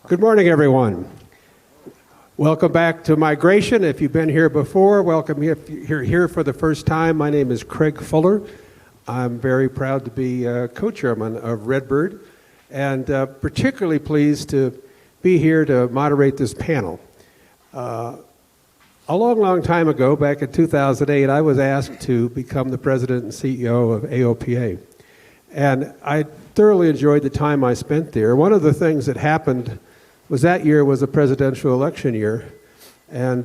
Good morning, everyone. Welcome back to Migration. If you've been here before, welcome if you're here for the first time. My name is Craig Fuller. I'm very proud to be co-chairman of Redbird, and particularly pleased to be here to moderate this panel. A long time ago, back in 2008, I was asked to become the president and CEO of AOPA. And I thoroughly enjoyed the time I spent there. One of the things that happened was that year was a presidential election year. And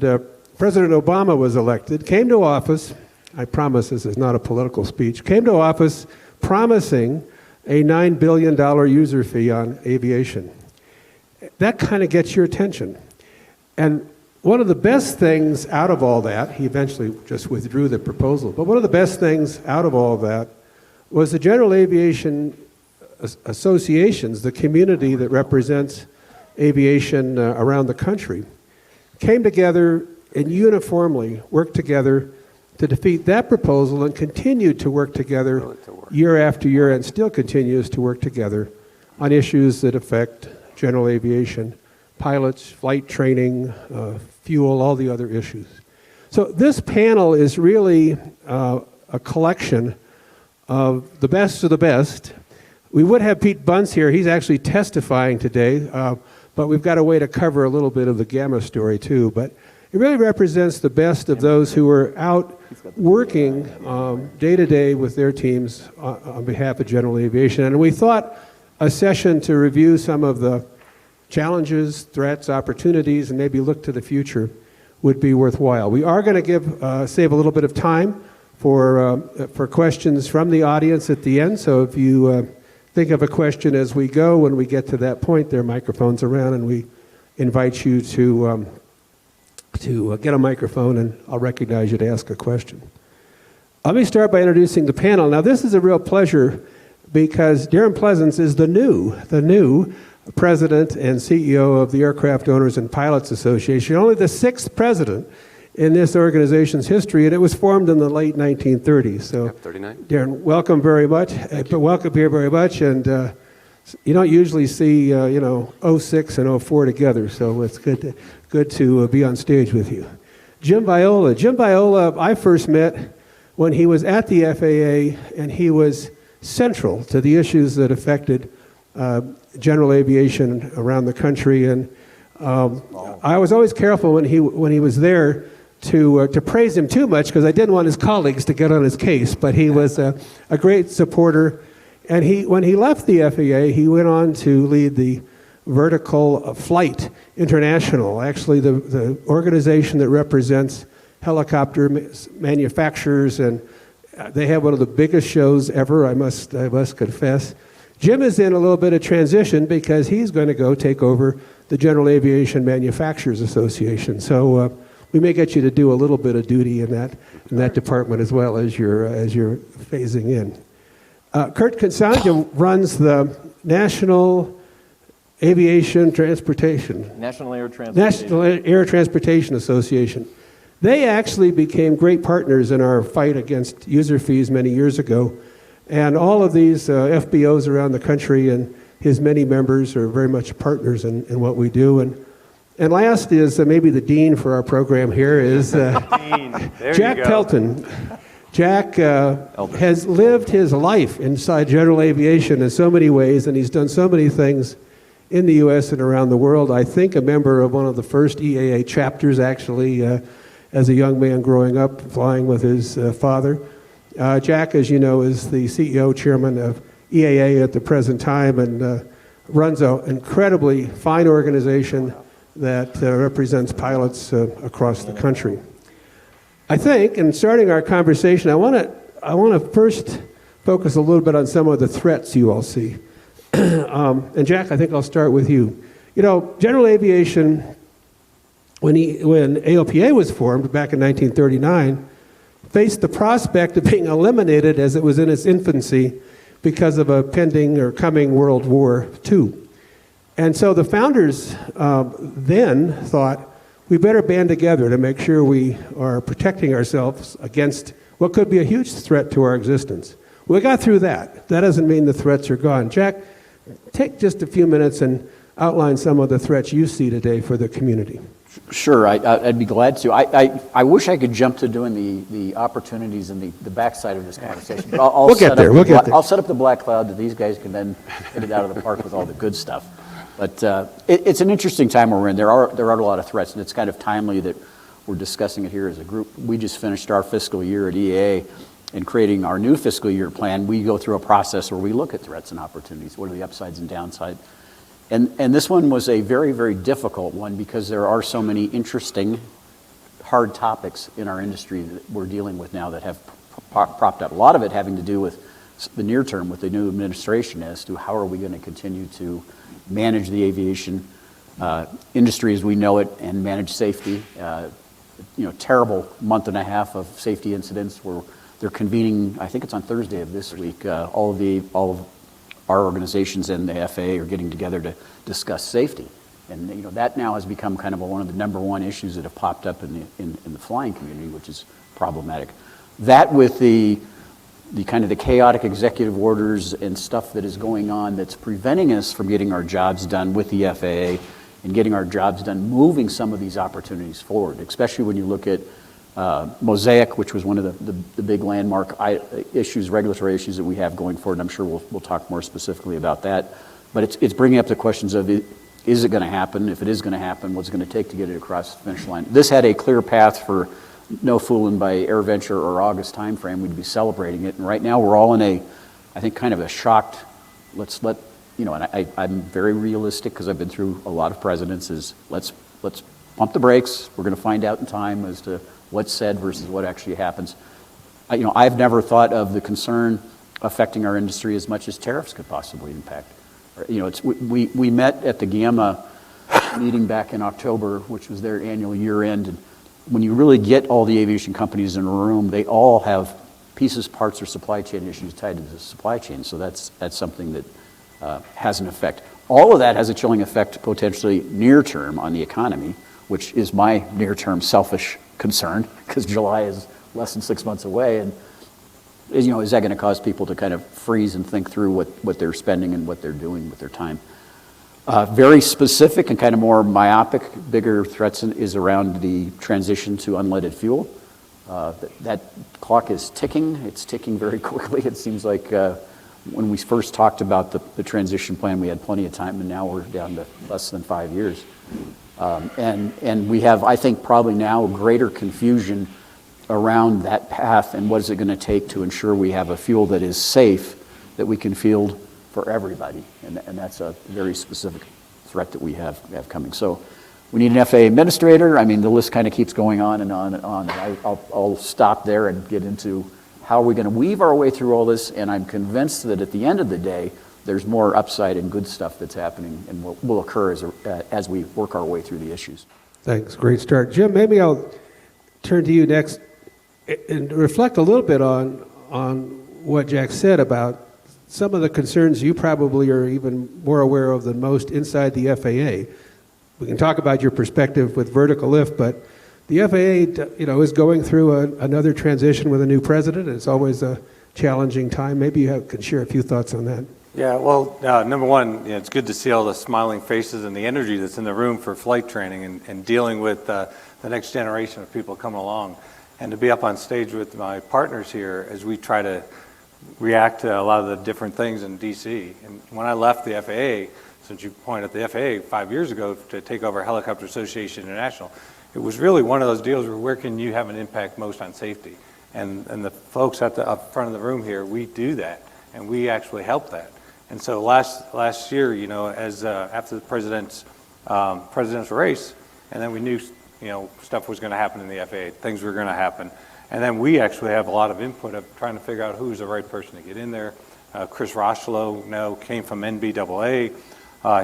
President Obama was elected, came to office, I promise this is not a political speech, came to office promising a $9 billion user fee on aviation. That kind of gets your attention. And one of the best things out of all that, he eventually just withdrew the proposal, but one of the best things out of all that was the general aviation associations, the community that represents aviation around the country, came together and uniformly worked together to defeat that proposal and continued to work together year after year and still continues to work together on issues that affect general aviation, pilots, flight training, fuel, all the other issues. So this panel is really a collection of the best of the best. We would have Pete Bunce here. He's actually testifying today, but we've got a way to cover a little bit of the Gamma story too. But it really represents the best of those who are out working day to day with their teams on behalf of general aviation. And we thought a session to review some of the challenges, threats, opportunities, and maybe look to the future would be worthwhile. We are going to save a little bit of time for questions from the audience at the end. So if you think of a question as we go, when we get to that point, there are microphones around, and we invite you to get a microphone, and I'll recognize you to ask a question. Let me start by introducing the panel. Now, this is a real pleasure because Darren Pleasance is the new president and CEO of the Aircraft Owners and Pilots Association, only the sixth president in this organization's history, and it was formed in the late 1930s. So, 39. Darren, welcome very much. Welcome here very much, and you don't usually see 06 and 04 together, so it's good to be on stage with you. Jim Viola, I first met when he was at the FAA, and he was central to the issues that affected general aviation around the country, and I was always careful when he was there to praise him too much because I didn't want his colleagues to get on his case. But he was a great supporter, and when he left the FAA, he went on to lead the Vertical Flight International, actually the organization that represents helicopter manufacturers, and they have one of the biggest shows ever. I must confess. Jim is in a little bit of transition because he's going to go take over the General Aviation Manufacturers Association. So we may get you to do a little bit of duty in that department as well as you're phasing in. Curt Castagna runs the National Aviation Transportation. National Air Transportation Association. They actually became great partners in our fight against user fees many years ago. And all of these FBOs around the country and his many members are very much partners in what we do. And last is maybe the dean for our program here is Jack Pelton. Jack has lived his life inside general aviation in so many ways, and he's done so many things in the U.S. and around the world. I think a member of one of the first EAA chapters, actually, as a young man growing up, flying with his father. Jack, as you know, is the CEO, chairman of EAA at the present time, and runs an incredibly fine organization that represents pilots across the country. I think, in starting our conversation, I want to first focus a little bit on some of the threats you all see. And Jack, I think I'll start with you. General aviation, when AOPA was formed back in 1939, faced the prospect of being eliminated as it was in its infancy because of a pending or coming World War II. And so the founders then thought, we better band together to make sure we are protecting ourselves against what could be a huge threat to our existence. We got through that. That doesn't mean the threats are gone. Jack, take just a few minutes and outline some of the threats you see today for the community. Sure, I'd be glad to. I wish I could jump to doing the opportunities and the backside of this conversation. But We'll get there. I'll set up the black cloud that these guys can then hit it out of the park with all the good stuff. But it's an interesting time we're in. There are a lot of threats, and it's kind of timely that we're discussing it here as a group. We just finished our fiscal year at EAA, and creating our new fiscal year plan, we go through a process where we look at threats and opportunities. What are the upsides and downsides? And this one was a very, very difficult one because there are so many interesting, hard topics in our industry that we're dealing with now that have propped up. A lot of it having to do with the near term with the new administration as to how are we going to continue to manage the aviation industry as we know it and manage safety. Terrible month and a half of safety incidents where they're convening, I think it's on Thursday of this week, all of our organizations and the FAA are getting together to discuss safety. And that now has become kind of one of the number one issues that have popped up in the flying community, which is problematic. That with the kind of the chaotic executive orders and stuff that is going on that's preventing us from getting our jobs done with the FAA and getting our jobs done, moving some of these opportunities forward, especially when you look at MOSAIC, which was one of the big landmark regulatory issues that we have going forward. And I'm sure we'll talk more specifically about that. But it's bringing up the questions of, is it going to happen? If it is going to happen, what's it going to take to get it across the finish line? This had a clear path for no fooling by AirVenture or August timeframe. We'd be celebrating it. And right now we're all in I think kind of a shocked, and I'm very realistic because I've been through a lot of presidents, is let's pump the brakes. We're going to find out in time as to what's said versus what actually happens. I've never thought of the concern affecting our industry as much as tariffs could possibly impact. We met at the GAMA meeting back in October, which was their annual year end. And when you really get all the aviation companies in a room, they all have pieces, parts, or supply chain issues tied to the supply chain. So that's something that has an effect. All of that has a chilling effect potentially near term on the economy, which is my near term selfish concern because July is less than 6 months away. And is that going to cause people to kind of freeze and think through what they're spending and what they're doing with their time? Very specific and kind of more myopic, bigger threats is around the transition to unleaded fuel. That clock is ticking. It's ticking very quickly. It seems like when we first talked about the transition plan, we had plenty of time, and now we're down to less than 5 years. And we have, I think, probably now greater confusion around that path and what is it going to take to ensure we have a fuel that is safe, that we can field for everybody. And that's a very specific threat that we have coming. So we need an FAA administrator. I mean, the list kind of keeps going on and on and on. I'll stop there and get into how are we going to weave our way through all this. And I'm convinced that at the end of the day, there's more upside and good stuff that's happening and will occur as we work our way through the issues. Thanks. Great start. Jim, maybe I'll turn to you next and reflect a little bit on what Jack said about some of the concerns you probably are even more aware of than most inside the FAA. We can talk about your perspective with vertical lift, but the FAA, is going through another transition with a new president. It's always a challenging time. Maybe you can share a few thoughts on that. Yeah, well, number one, it's good to see all the smiling faces and the energy that's in the room for flight training and dealing with the next generation of people coming along. And to be up on stage with my partners here as we try to react to a lot of the different things in DC. And when I left the FAA, since you pointed at the FAA 5 years ago to take over Helicopter Association International, it was really one of those deals where can you have an impact most on safety? And the folks at the up front of the room here, we do that, and we actually help that. And so last year, as after the presidential race, and then we knew stuff was going to happen in the FAA, things were going to happen. And then we actually have a lot of input of trying to figure out who's the right person to get in there. Chris Rochelo, came from NBAA.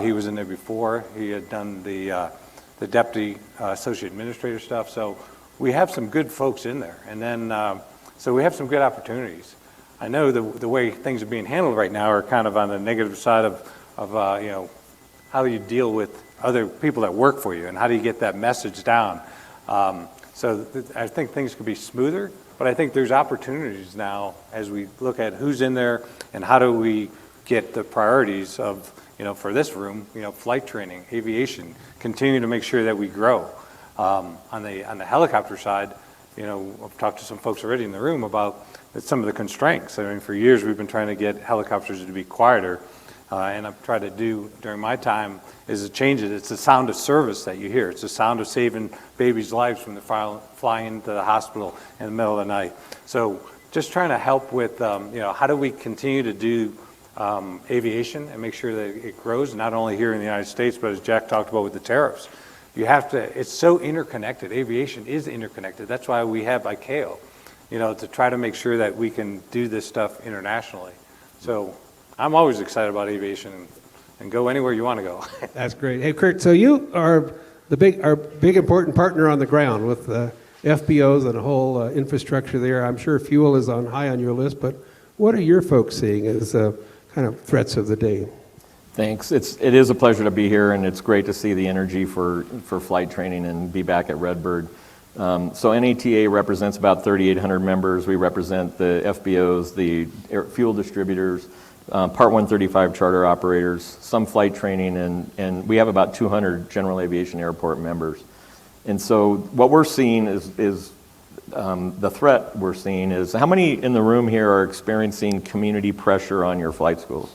He was in there before. He had done the deputy associate administrator stuff. So we have some good folks in there. And then, so we have some good opportunities. I know the way things are being handled right now are kind of on the negative side of how you deal with other people that work for you and how do you get that message down. I think things could be smoother, but I think there's opportunities now as we look at who's in there and how do we get the priorities of for this room, flight training, aviation, continue to make sure that we grow. On the helicopter side, I've talked to some folks already in the room about some of the constraints. I mean, for years we've been trying to get helicopters to be quieter, and I've tried to do during my time is to change it. It's the sound of service that you hear. It's the sound of saving babies' lives when they're flying into the hospital in the middle of the night. So just trying to help with, how do we continue to do aviation and make sure that it grows, not only here in the United States, but as Jack talked about with the tariffs. It's so interconnected. Aviation is interconnected. That's why we have ICAO, to try to make sure that we can do this stuff internationally. So I'm always excited about aviation and go anywhere you want to go. That's great. Hey, Curt, so you are our big important partner on the ground with FBOs and the whole infrastructure there. I'm sure fuel is high on your list, but what are your folks seeing as kind of threats of the day? Thanks. It is a pleasure to be here, and it's great to see the energy for flight training and be back at Redbird. So NATA represents about 3,800 members. We represent the FBOs, the fuel distributors, Part 135 charter operators, some flight training, and we have about 200 general aviation airport members. And so what we're seeing is the threat we're seeing is, how many in the room here are experiencing community pressure on your flight schools?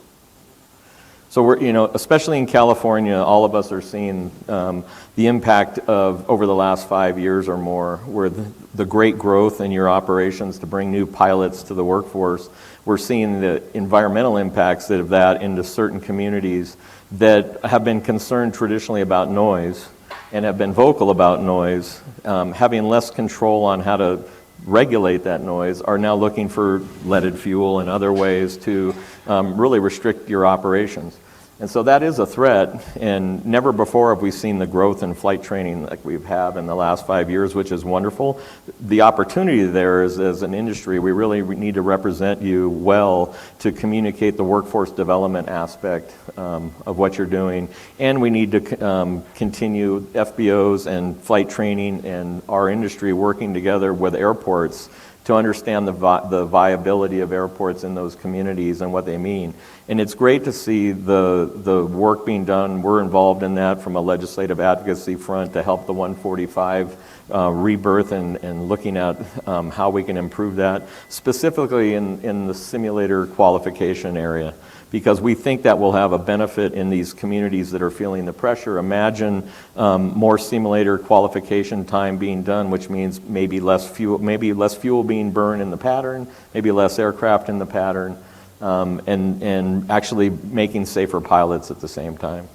So we're, especially in California, all of us are seeing the impact of, over the last 5 years or more, where the great growth in your operations to bring new pilots to the workforce. We're seeing the environmental impacts of that into certain communities that have been concerned traditionally about noise and have been vocal about noise, having less control on how to regulate that noise, are now looking for leaded fuel and other ways to really restrict your operations. And so that is a threat, and never before have we seen the growth in flight training like we've had in the last 5 years, which is wonderful. The opportunity there is, as an industry, we really need to represent you well to communicate the workforce development aspect of what you're doing, and we need to continue FBOs and flight training and our industry working together with airports to understand the viability of airports in those communities and what they mean. And it's great to see the work being done. We're involved in that from a legislative advocacy front to help the 145 rebirth and looking at how we can improve that, specifically in the simulator qualification area, because we think that will have a benefit in these communities that are feeling the pressure. Imagine more simulator qualification time being done, which means maybe less fuel being burned in the pattern, maybe less aircraft in the pattern, and actually making safer pilots at the same time.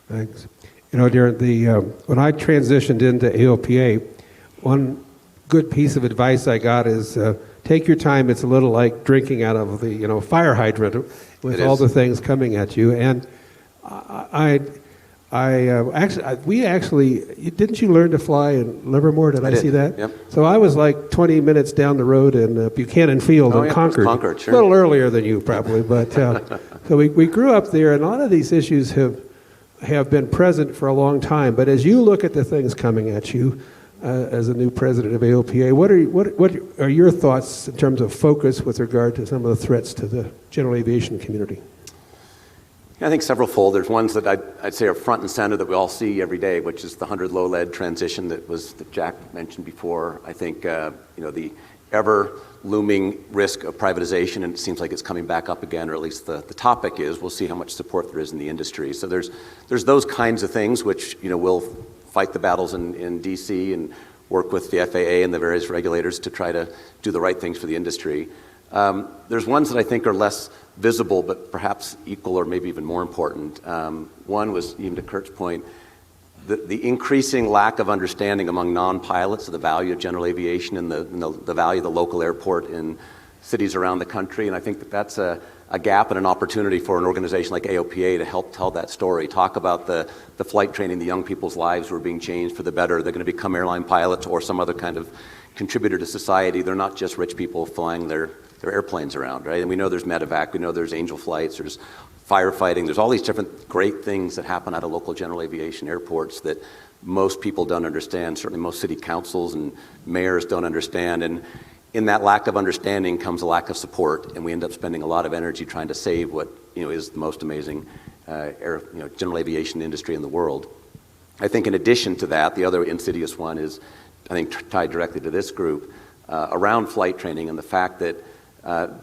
Thanks. Darren, when I transitioned into AOPA, one good piece of advice I got is take your time. It's a little like drinking out of the fire hydrant with all the things coming at you. And we actually didn't you learn to fly in Livermore? Did I see that? Yep. So I was like 20 minutes down the road in Buchanan Field in Concord. Concord, sure. A little earlier than you probably, but so we grew up there, and a lot of these issues have been present for a long time. But as you look at the things coming at you as a new president of AOPA, what are your thoughts in terms of focus with regard to some of the threats to the general aviation community? I think several-fold. There's ones that I'd say are front and center that we all see every day, which is the 100 low lead transition that Jack mentioned before. I think the ever looming risk of privatization, and it seems like it's coming back up again, or at least the topic is. We'll see how much support there is in the industry. So there's those kinds of things which we'll fight the battles in DC and work with the FAA and the various regulators to try to do the right things for the industry. There's ones that I think are less visible, but perhaps equal or maybe even more important. One was, even to Curt's point, the increasing lack of understanding among non-pilots of the value of general aviation and the value of the local airport in cities around the country. And I think that's a gap and an opportunity for an organization like AOPA to help tell that story, talk about the flight training, the young people's lives who are being changed for the better. They're going to become airline pilots or some other kind of contributor to society. They're not just rich people flying their airplanes around, right? And we know there's medevac, we know there's angel flights, there's firefighting, there's all these different great things that happen at a local general aviation airports that most people don't understand. Certainly most city councils and mayors don't understand. And in that lack of understanding comes a lack of support, and we end up spending a lot of energy trying to save what is the most amazing general aviation industry in the world. I think in addition to that, the other insidious one is, I think, tied directly to this group, around flight training and the fact that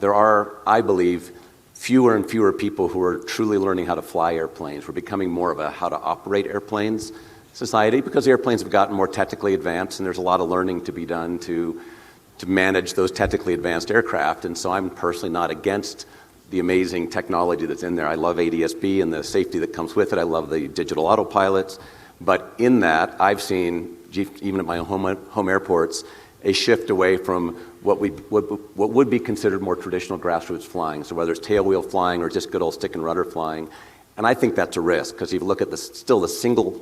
there are, I believe, fewer and fewer people who are truly learning how to fly airplanes. We're becoming more of a how to operate airplanes society because airplanes have gotten more technically advanced, and there's a lot of learning to be done to manage those technically advanced aircraft. And so I'm personally not against the amazing technology that's in there. I love ADS-B and the safety that comes with it. I love the digital autopilots. But in that, I've seen, even at my home airports, a shift away from what would be considered more traditional grassroots flying. So whether it's tailwheel flying or just good old stick and rudder flying. And I think that's a risk, because if you look at still the single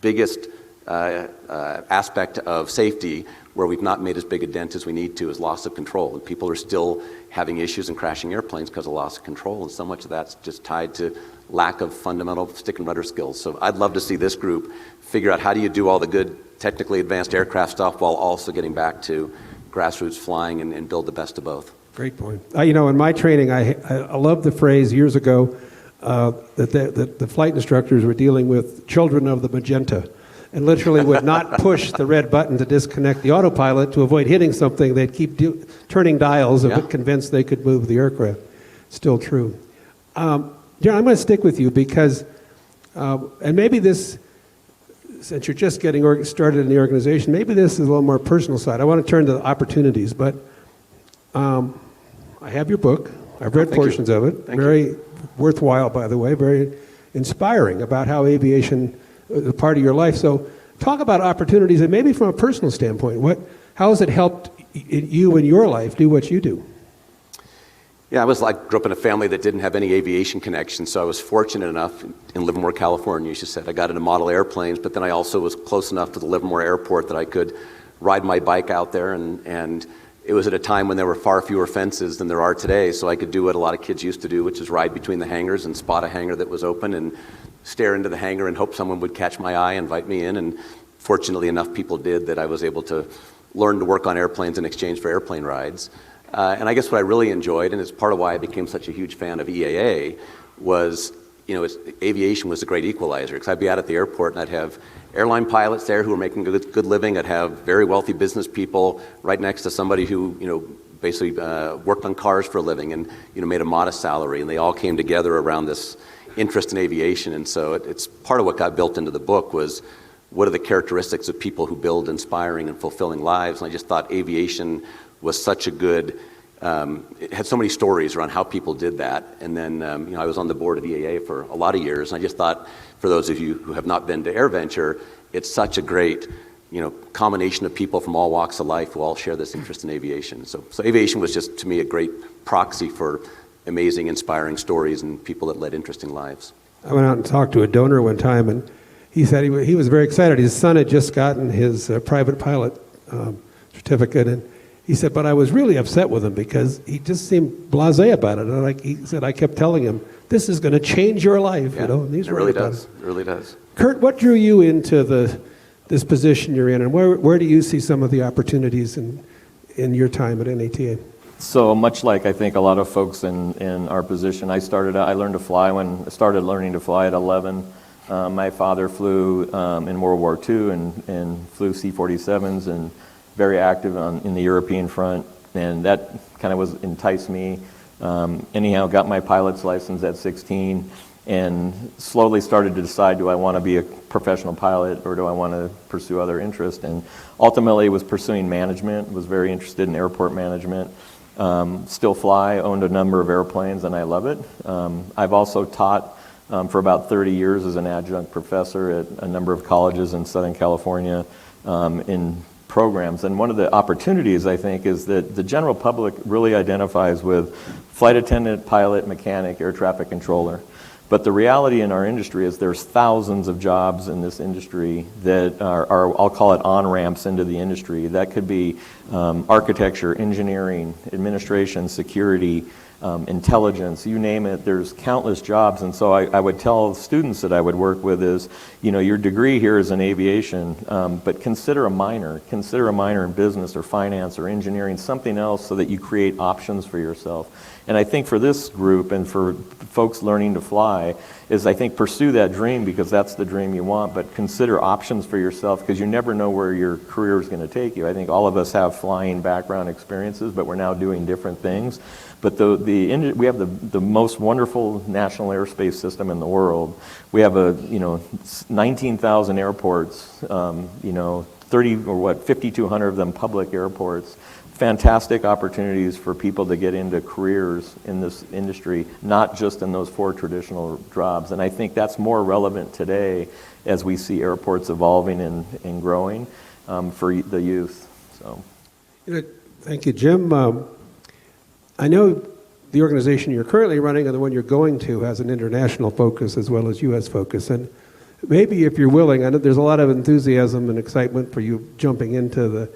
biggest aspect of safety where we've not made as big a dent as we need to is loss of control. And people are still having issues and crashing airplanes because of loss of control. And so much of that's just tied to lack of fundamental stick and rudder skills. So I'd love to see this group figure out how do you do all the good technically advanced aircraft stuff while also getting back to grassroots flying and build the best of both. Great point. In my training, I love the phrase years ago that the flight instructors were dealing with children of the magenta, and literally would not push the red button to disconnect the autopilot to avoid hitting something. They'd keep turning dials if convinced they could move the aircraft. Still true. Darren, I'm going to stick with you because, and maybe this, since you're just getting started in the organization, maybe this is a little more personal side. I want to turn to the opportunities, but I have your book. I've read portions of it. Very worthwhile, by the way, very inspiring about how aviation is a part of your life. So talk about opportunities, and maybe from a personal standpoint, how has it helped you in your life do what you do? Yeah, I grew up in a family that didn't have any aviation connections, so I was fortunate enough in Livermore, California, as you said. I got into model airplanes, but then I also was close enough to the Livermore airport that I could ride my bike out there, and it was at a time when there were far fewer fences than there are today, so I could do what a lot of kids used to do, which is ride between the hangars and spot a hangar that was open and stare into the hangar and hope someone would catch my eye, invite me in, and fortunately enough people did that I was able to learn to work on airplanes in exchange for airplane rides. And I guess what I really enjoyed, and it's part of why I became such a huge fan of EAA, was, aviation was a great equalizer. Because I'd be out at the airport and I'd have airline pilots there who were making a good living. I'd have very wealthy business people right next to somebody who, basically worked on cars for a living and, made a modest salary. And they all came together around this interest in aviation. And so it's part of what got built into the book was, what are the characteristics of people who build inspiring and fulfilling lives? And I just thought aviation was such a good, it had so many stories around how people did that. And then, I was on the board of EAA for a lot of years, and I just thought, for those of you who have not been to AirVenture, it's such a great, combination of people from all walks of life who all share this interest in aviation. So aviation was just, to me, a great proxy for amazing, inspiring stories and people that led interesting lives. I went out and talked to a donor one time, and he said he was very excited. His son had just gotten his private pilot certificate, and he said, but I was really upset with him because he just seemed blasé about it. And he said, I kept telling him, this is going to change your life. And he's it right really about does. It really does. Curt, what drew you into this position you're in, and where do you see some of the opportunities in your time at NATA? So much like I think a lot of folks in our position, I learned to fly I started learning to fly at 11. My father flew in World War II and flew C-47s and very active in the European front, and that kind of enticed me. Anyhow, got my pilot's license at 16 and slowly started to decide, do I want to be a professional pilot or do I want to pursue other interests? And ultimately was pursuing management, was very interested in airport management. Still fly, owned a number of airplanes, and I love it. I've also taught for about 30 years as an adjunct professor at a number of colleges in Southern California in programs. And one of the opportunities, I think, is that the general public really identifies with flight attendant, pilot, mechanic, air traffic controller. But the reality in our industry is there's thousands of jobs in this industry that are I'll call it on-ramps into the industry. That could be architecture, engineering, administration, security, intelligence, you name it, there's countless jobs. And so I would tell students that I would work with is, your degree here is in aviation, but consider a minor in business or finance or engineering, something else so that you create options for yourself. And I think for this group and for folks learning to fly is, I think, pursue that dream because that's the dream you want, but consider options for yourself because you never know where your career is going to take you. I think all of us have flying background experiences, but we're now doing different things. But we have the most wonderful national airspace system in the world. We have 19,000 airports, 5,200 of them public airports. Fantastic opportunities for people to get into careers in this industry, not just in those 4 traditional jobs. And I think that's more relevant today as we see airports evolving and growing for the youth. So, Thank you, Jim. I know the organization you're currently running and the one you're going to has an international focus as well as U.S. focus. And maybe if you're willing, I know there's a lot of enthusiasm and excitement for you jumping into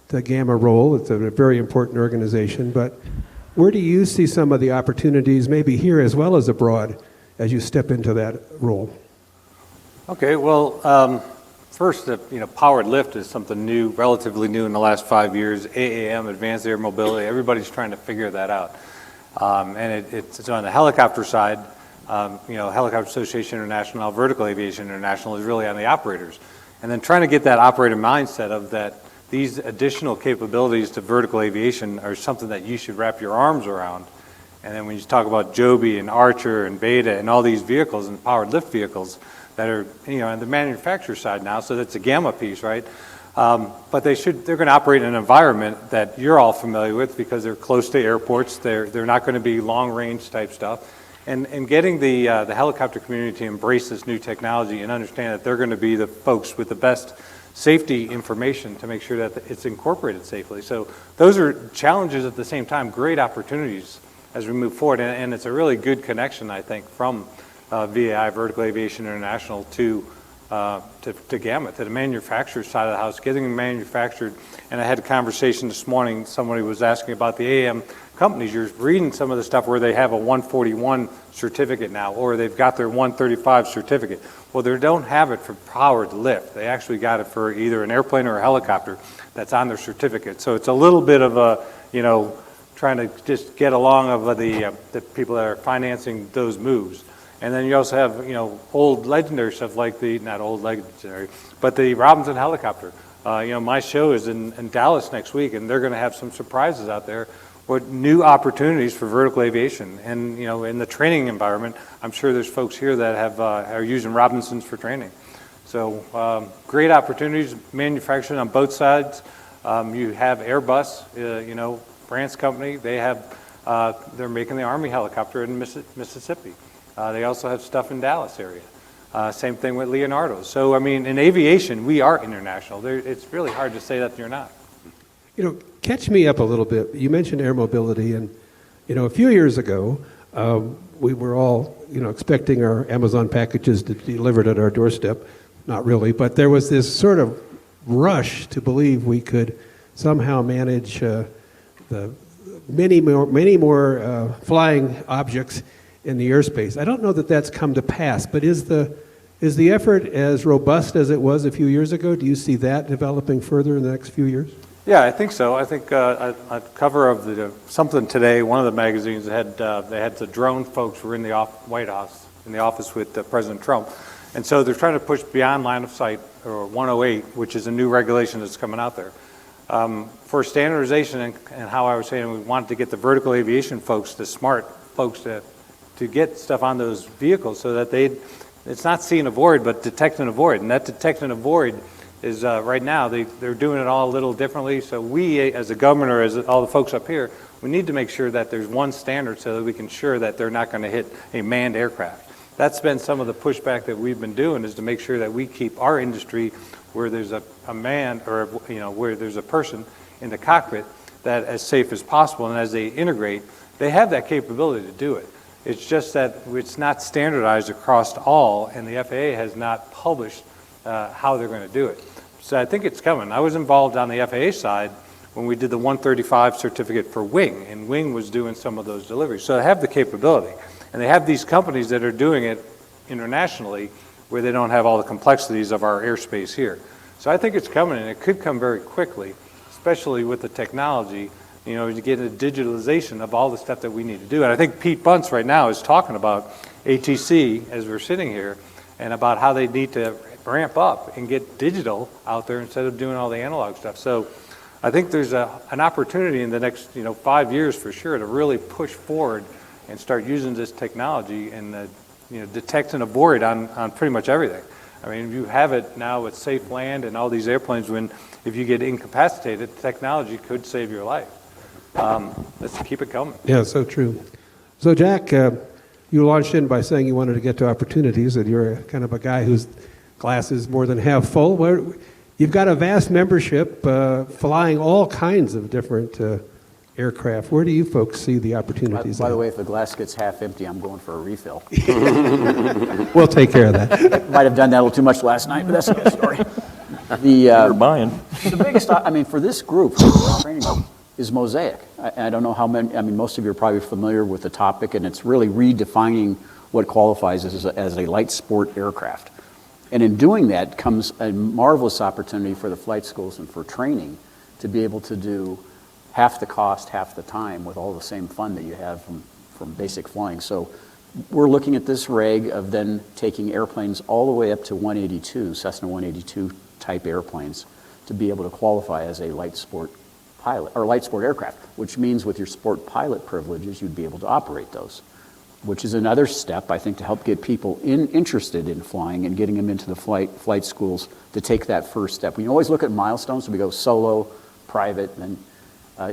the Gamma role. It's a very important organization, but where do you see some of the opportunities, maybe here as well as abroad, as you step into that role? Okay, well, first, powered lift is something new, relatively new in the last 5 years. AAM, Advanced Air Mobility, everybody's trying to figure that out. And it's on the helicopter side, Helicopter Association International, Vertical Aviation International is really on the operators. And then trying to get that operator mindset of that these additional capabilities to vertical aviation are something that you should wrap your arms around. And then when you talk about Joby and Archer and Beta and all these vehicles and powered lift vehicles that are, on the manufacturer side now, so that's a Gamma piece, right? But they're going to operate in an environment that you're all familiar with because they're close to airports. They're not going to be long range type stuff. And getting the helicopter community to embrace this new technology and understand that they're going to be the folks with the best safety information to make sure that it's incorporated safely. So those are challenges at the same time, great opportunities as we move forward. And it's a really good connection, I think, from VAI, Vertical Aviation International, to Gamma, to the manufacturer side of the house, getting them manufactured. And I had a conversation this morning, somebody was asking about the AM companies. You're reading some of the stuff where they have a 141 certificate now, or they've got their 135 certificate. Well, they don't have it for powered lift. They actually got it for either an airplane or a helicopter that's on their certificate. So it's a little bit of a, trying to just get along of the people that are financing those moves. And then you also have, old legendary stuff like not old legendary, but the Robinson helicopter. My show is in Dallas next week, and they're going to have some surprises out there with new opportunities for vertical aviation. And, in the training environment, I'm sure there's folks here that are using Robinsons for training. So great opportunities, manufacturing on both sides. You have Airbus, France company, they're making the Army helicopter in Mississippi. They also have stuff in Dallas area. Same thing with Leonardo. So, in aviation, we are international. It's really hard to say that you're not. Catch me up a little bit. You mentioned air mobility, and, a few years ago, we were all, expecting our Amazon packages to be delivered at our doorstep. Not really, but there was this sort of rush to believe we could somehow manage the many more flying objects in the airspace. I don't know that that's come to pass, but is the effort as robust as it was a few years ago? Do you see that developing further in the next few years? Yeah, I think so. I think a cover of something today, one of the magazines they had the drone folks were in the White House in the office with President Trump, and so they're trying to push beyond line of sight, or 108, which is a new regulation that's coming out there. For standardization and how I was saying, we wanted to get the vertical aviation folks, the smart folks, to get stuff on those vehicles so that it's not see and avoid, but detect and avoid. And that detect and avoid is right now, they're doing it all a little differently. So we, as a government, or as all the folks up here, we need to make sure that there's one standard so that we can ensure that they're not going to hit a manned aircraft. That's been some of the pushback that we've been doing, is to make sure that we keep our industry where there's a man, or where there's a person in the cockpit, that as safe as possible. And as they integrate, they have that capability to do it. It's just that it's not standardized across all, and the FAA has not published how they're going to do it. So I think it's coming. I was involved on the FAA side when we did the 135 certificate for Wing, and Wing was doing some of those deliveries. So they have the capability, and they have these companies that are doing it internationally where they don't have all the complexities of our airspace here. So I think it's coming, and it could come very quickly, especially with the technology, you know, to get a digitalization of all the stuff that we need to do. And I think Pete Bunce right now is talking about ATC as we're sitting here, and about how they need to ramp up and get digital out there instead of doing all the analog stuff. So I think there's an opportunity in the next 5 years for sure to really push forward and start using this technology and detect and avoid on pretty much everything. I mean, you have it now with safe land and all these airplanes. When if you get incapacitated, technology could save your life. Let's keep it coming. Yeah, so true. So Jack, you launched in by saying you wanted to get to opportunities, and you're kind of a guy whose glass is more than half full. You've got a vast membership flying all kinds of different aircraft. Where do you folks see the opportunities? By the way, if the glass gets half empty, I'm going for a refill. We'll take care of that. Might have done that a little too much last night, but that's another story. You're buying. The biggest, for this group, training is MOSAIC. I don't know how many, most of you are probably familiar with the topic, and it's really redefining what qualifies as a light sport aircraft. And in doing that comes a marvelous opportunity for the flight schools and for training to be able to do half the cost, half the time with all the same fun that you have from basic flying. So we're looking at this reg of then taking airplanes all the way up to 182, Cessna 182 type airplanes, to be able to qualify as a light sport pilot or light sport aircraft, which means with your sport pilot privileges, you'd be able to operate those, which is another step, I think, to help get people interested in flying and getting them into the flight schools to take that first step. We always look at milestones, so we go solo, private, and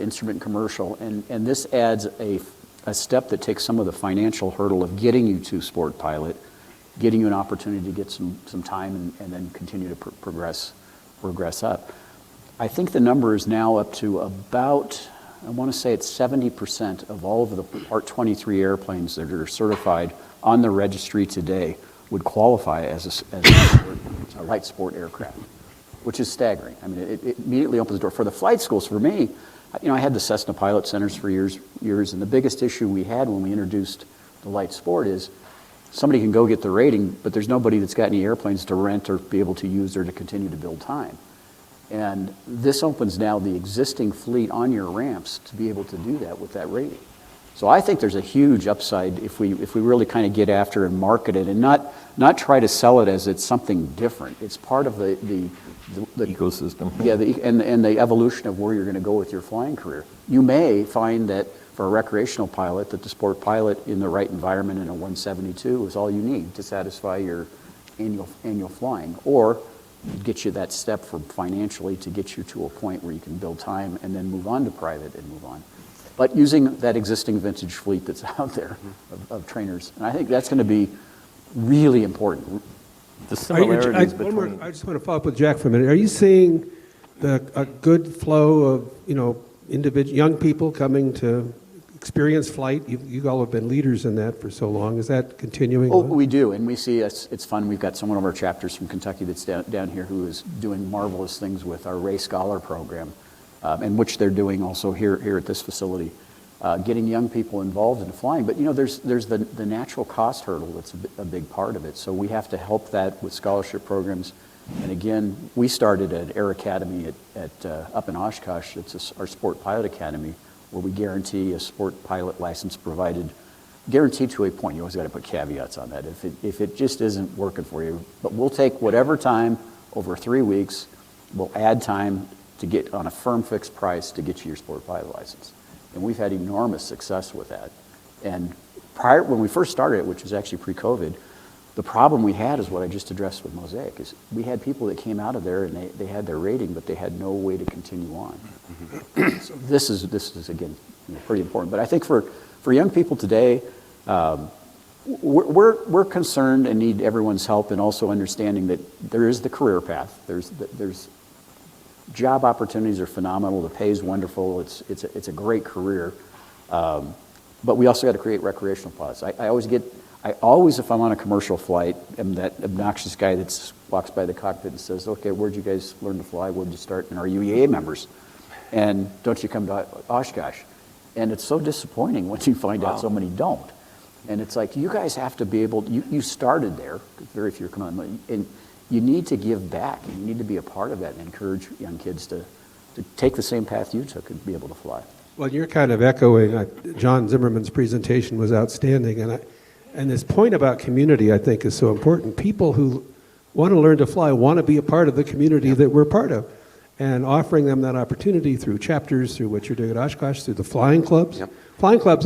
instrument commercial, and this adds a step that takes some of the financial hurdle of getting you to sport pilot, getting you an opportunity to get some time and then continue to progress up. I think the number is now up to about, I want to say it's 70% of all of the Part 23 airplanes that are certified on the registry today would qualify as a light sport aircraft, which is staggering. I mean, it immediately opens the door. For the flight schools, for me, I had the Cessna Pilot Centers for years, and the biggest issue we had when we introduced the light sport is somebody can go get the rating, but there's nobody that's got any airplanes to rent or be able to use or to continue to build time. And this opens now the existing fleet on your ramps to be able to do that with that rating. So I think there's a huge upside if we really kind of get after and market it and not try to sell it as it's something different. It's part of the ecosystem. Yeah, and the evolution of where you're going to go with your flying career. You may find that for a recreational pilot, that the sport pilot in the right environment in a 172 is all you need to satisfy your annual flying, or get you that step from financially to get you to a point where you can build time and then move on to private and move on. But using that existing vintage fleet that's out there of trainers. And I think that's going to be really important. The similarities between... I just want to follow up with Jack for a minute. Are you seeing a good flow of young people coming to experience flight? You all have been leaders in that for so long. Is that continuing? Oh, we do, and we see it's fun. We've got one of our chapters from Kentucky that's down here who is doing marvelous things with our Ray Scholar program, and which they're doing also here at this facility, getting young people involved in flying. But there's the natural cost hurdle that's a big part of it. So we have to help that with scholarship programs. And again, we started at Air Academy up in Oshkosh. It's our Sport Pilot Academy, where we guarantee a sport pilot license provided, guaranteed to a point. You always got to put caveats on that. If it just isn't working for you, but we'll take whatever time over 3 weeks. We'll add time to get on a firm fixed price to get you your sport pilot license, and we've had enormous success with that. And when we first started it, which was actually pre-COVID, the problem we had is what I just addressed with MOSAIC, is we had people that came out of there and they had their rating, but they had no way to continue on. So this is again pretty important. But I think for young people today, we're concerned and need everyone's help in also understanding that there is the career path. There's job opportunities are phenomenal. The pay is wonderful. It's a great career. But we also got to create recreational pods. I always, if I'm on a commercial flight, am that obnoxious guy that walks by the cockpit and says, "Okay, where'd you guys learn to fly? Where'd you start? And are you EA members?" And don't you come to Oshkosh? And it's so disappointing when you find out so many don't. And it's like, you guys have to be able, you started there, very few come on, and you need to give back, and you need to be a part of that and encourage young kids to take the same path you took and be able to fly. Well, you're kind of echoing, John Zimmerman's presentation was outstanding, and this point about community, I think, is so important. People who want to learn to fly want to be a part of the community that we're part of, and offering them that opportunity through chapters, through what you're doing at Oshkosh, through the flying clubs. Yep. Flying clubs,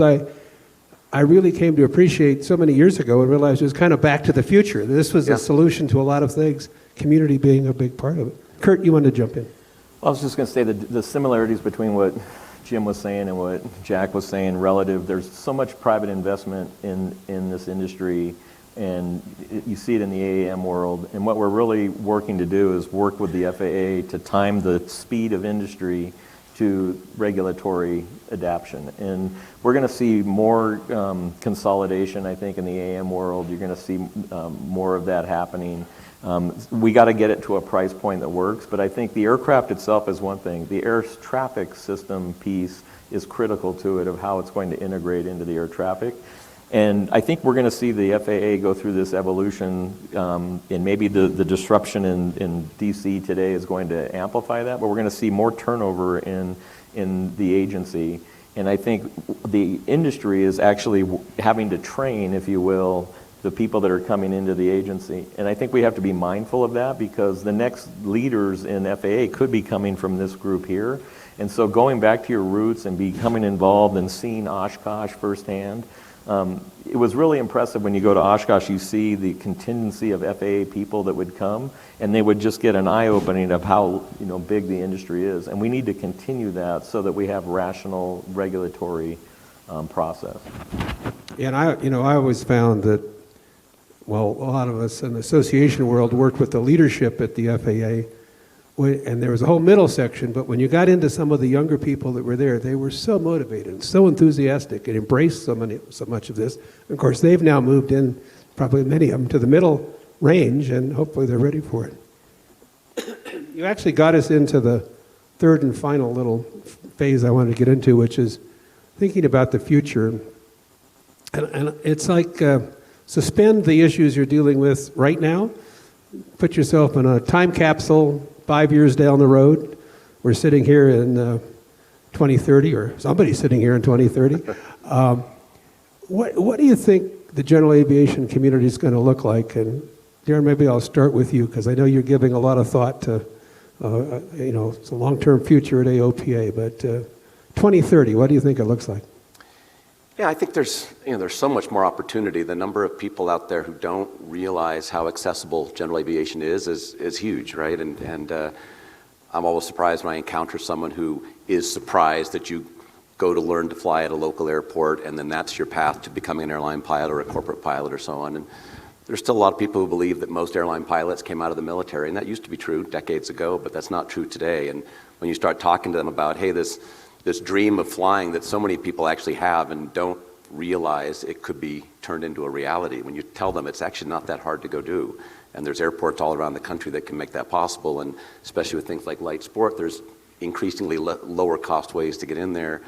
I really came to appreciate so many years ago and realized it was kind of back to the future. This was a solution to a lot of things, community being a big part of it. Curt, you wanted to jump in? Well, I was just going to say the similarities between what Jim was saying and what Jack was saying relative. There's so much private investment in this industry, and you see it in the AAM world. And what we're really working to do is work with the FAA to time the speed of industry to regulatory adaptation. And we're going to see more consolidation, I think, in the AM world. You're going to see more of that happening. We got to get it to a price point that works, but I think the aircraft itself is one thing. The air traffic system piece is critical to it, of how it's going to integrate into the air traffic. And I think we're going to see the FAA go through this evolution, and maybe the disruption in DC today is going to amplify that, but we're going to see more turnover in the agency. And I think the industry is actually having to train, if you will, the people that are coming into the agency. And I think we have to be mindful of that, because the next leaders in FAA could be coming from this group here. And so going back to your roots and becoming involved and seeing Oshkosh firsthand, it was really impressive when you go to Oshkosh. You see the contingency of FAA people that would come, and they would just get an eye-opening of how big the industry is. And we need to continue that so that we have rational regulatory process. And I always found that, well, a lot of us in the association world worked with the leadership at the FAA, and there was a whole middle section, but when you got into some of the younger people that were there, they were so motivated and so enthusiastic and embraced so much of this. And of course, they've now moved in, probably many of them, to the middle range, and hopefully they're ready for it. You actually got us into the third and final little phase I wanted to get into, which is thinking about the future. And it's like suspend the issues you're dealing with right now, put yourself in a time capsule 5 years down the road. We're sitting here in 2030, or somebody's sitting here in 2030. What do you think the general aviation community is going to look like? And Darren, maybe I'll start with you, because I know you're giving a lot of thought to, it's a long-term future at AOPA, but 2030, what do you think it looks like? Yeah, I think there's so much more opportunity. The number of people out there who don't realize how accessible general aviation is huge, right? And I'm always surprised when I encounter someone who is surprised that you go to learn to fly at a local airport, and then that's your path to becoming an airline pilot or a corporate pilot or so on. And there's still a lot of people who believe that most airline pilots came out of the military, and that used to be true decades ago, but that's not true today. And when you start talking to them about, hey, this dream of flying that so many people actually have and don't realize it could be turned into a reality, when you tell them it's actually not that hard to go do, and there's airports all around the country that can make that possible, and especially with things like light sport, there's increasingly lower cost ways to get in there.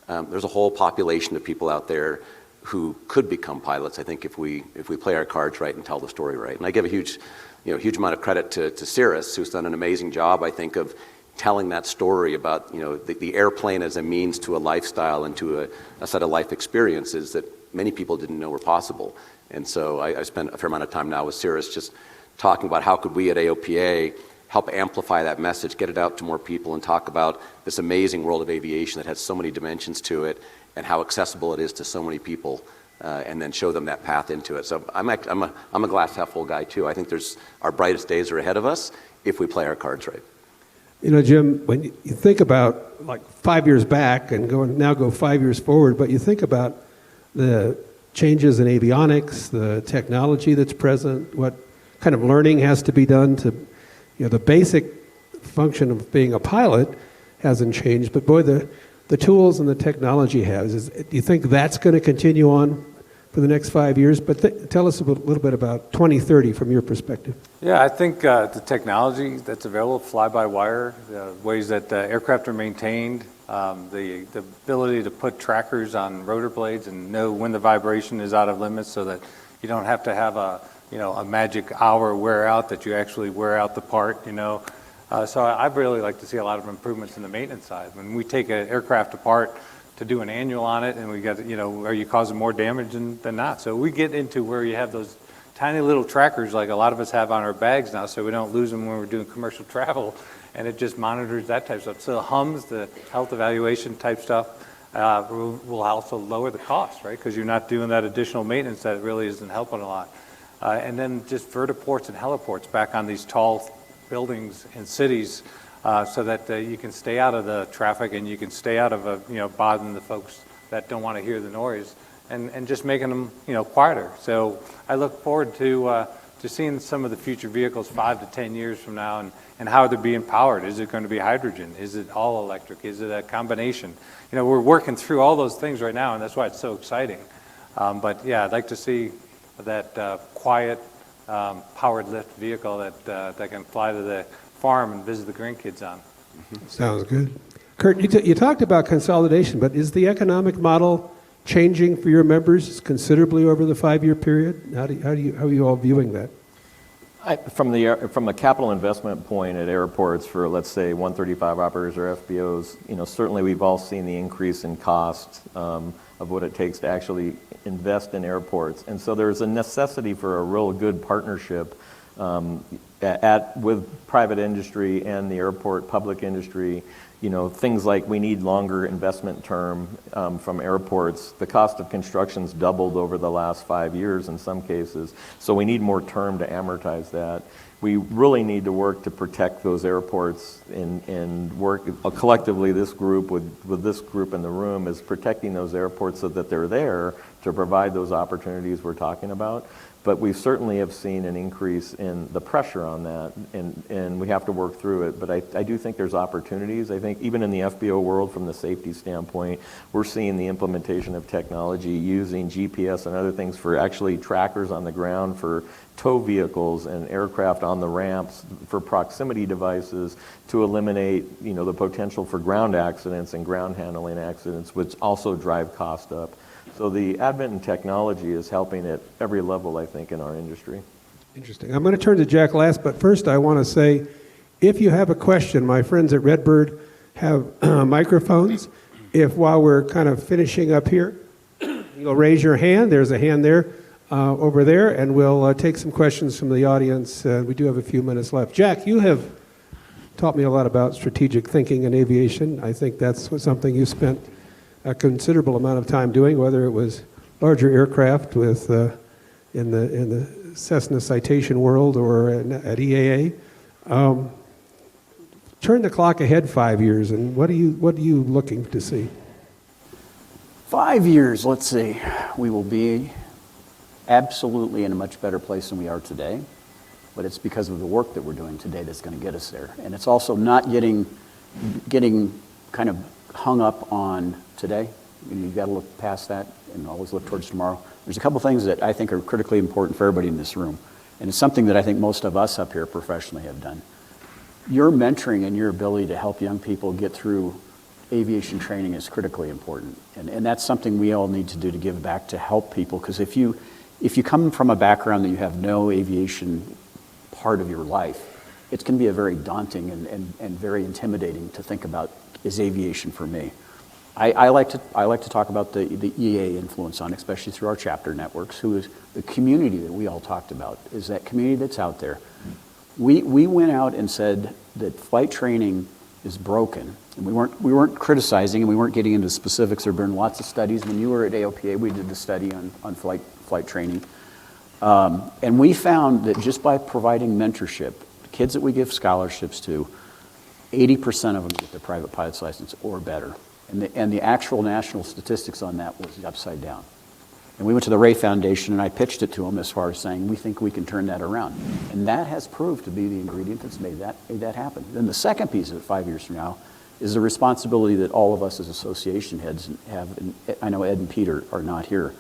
There's a whole population of people out there who could become pilots, I think, if we play our cards right and tell the story right. And I give a huge amount of credit to Cirrus, who's done an amazing job, I think, of telling that story about the airplane as a means to a lifestyle and to a set of life experiences that many people didn't know were possible. And so I spent a fair amount of time now with Cirrus just talking about how could we at AOPA help amplify that message, get it out to more people, and talk about this amazing world of aviation that has so many dimensions to it and how accessible it is to so many people, and then show them that path into it. So I'm a glass half full guy too. I think our brightest days are ahead of us if we play our cards right. Jim, when you think about like 5 years back and go 5 years forward, but you think about the changes in avionics, the technology that's present, what kind of learning has to be done to, the basic function of being a pilot hasn't changed, but boy, the tools and the technology has. Do you think that's going to continue on for the next 5 years, but tell us a little bit about 2030 from your perspective. Yeah, I think the technology that's available, fly-by-wire, the ways that aircraft are maintained, the ability to put trackers on rotor blades and know when the vibration is out of limits so that you don't have to have a magic hour wear out, that you actually wear out the part, So I'd really like to see a lot of improvements in the maintenance side. When we take an aircraft apart to do an annual on it, and we got, are you causing more damage than not? So we get into where you have those tiny little trackers like a lot of us have on our bags now, so we don't lose them when we're doing commercial travel, and it just monitors that type of stuff. So hums, the health evaluation type stuff, will also lower the cost, right? Because you're not doing that additional maintenance that really isn't helping a lot. And then just vertiports and heliports back on these tall buildings in cities, so that you can stay out of the traffic and you can stay out of bothering the folks that don't want to hear the noise, and just making them quieter. So I look forward to seeing some of the future vehicles 5 to 10 years from now, and how they're being powered. Is it going to be hydrogen? Is it all electric? Is it a combination? We're working through all those things right now, and that's why it's so exciting. But yeah, I'd like to see that quiet, powered lift vehicle that can fly to the farm and visit the grandkids on. Sounds good. Curt, you talked about consolidation, but is the economic model changing for your members considerably over the 5-year period? How are you all viewing that? From a capital investment point at airports for, let's say, 135 operators or FBOs, certainly we've all seen the increase in cost of what it takes to actually invest in airports. And so there's a necessity for a real good partnership with private industry and the airport public industry. Things like we need longer investment term from airports. The cost of construction's doubled over the last 5 years in some cases, so we need more term to amortize that. We really need to work to protect those airports and work collectively. This group with this group in the room is protecting those airports so that they're there to provide those opportunities we're talking about. But we certainly have seen an increase in the pressure on that, and we have to work through it. But I do think there's opportunities. I think even in the FBO world, from the safety standpoint, we're seeing the implementation of technology using GPS and other things for actually trackers on the ground for tow vehicles and aircraft on the ramps for proximity devices to eliminate, the potential for ground accidents and ground handling accidents, which also drive cost up. So the advent in technology is helping at every level, I think, in our industry. Interesting. I'm going to turn to Jack last, but first I want to say, if you have a question, my friends at Redbird have microphones. If while we're kind of finishing up here, you'll raise your hand. There's a hand there, over there, and we'll take some questions from the audience. We do have a few minutes left. Jack, you have taught me a lot about strategic thinking in aviation. I think that's something you spent a considerable amount of time doing, whether it was larger aircraft with in the Cessna citation world or at EAA. Turn the clock ahead 5 years, and what are you looking to see? 5 years, let's see. We will be absolutely in a much better place than we are today, but it's because of the work that we're doing today that's going to get us there. And it's also not getting kind of hung up on today. You've got to look past that and always look towards tomorrow. There's a couple things that I think are critically important for everybody in this room, and it's something that I think most of us up here professionally have done. Your mentoring and your ability to help young people get through aviation training is critically important, and that's something we all need to do to give back to help people, because if you come from a background that you have no aviation part of your life, it's going to be a very daunting and very intimidating to think about, is aviation for me? I like to talk about the EA influence on, especially through our chapter networks, who is the community that we all talked about, is that community that's out there. We went out and said that flight training is broken, and we weren't criticizing, and we weren't getting into specifics. There have been lots of studies. When you were at AOPA, we did the study on flight training, and we found that just by providing mentorship, the kids that we give scholarships to, 80% of them get their private pilot's license or better. And the actual national statistics on that was upside down. And we went to the Ray Foundation, and I pitched it to them as far as saying, we think we can turn that around. And that has proved to be the ingredient that's made that happen. Then the second piece of it, 5 years from now, is the responsibility that all of us as association heads have. And I know Ed and Peter are not here.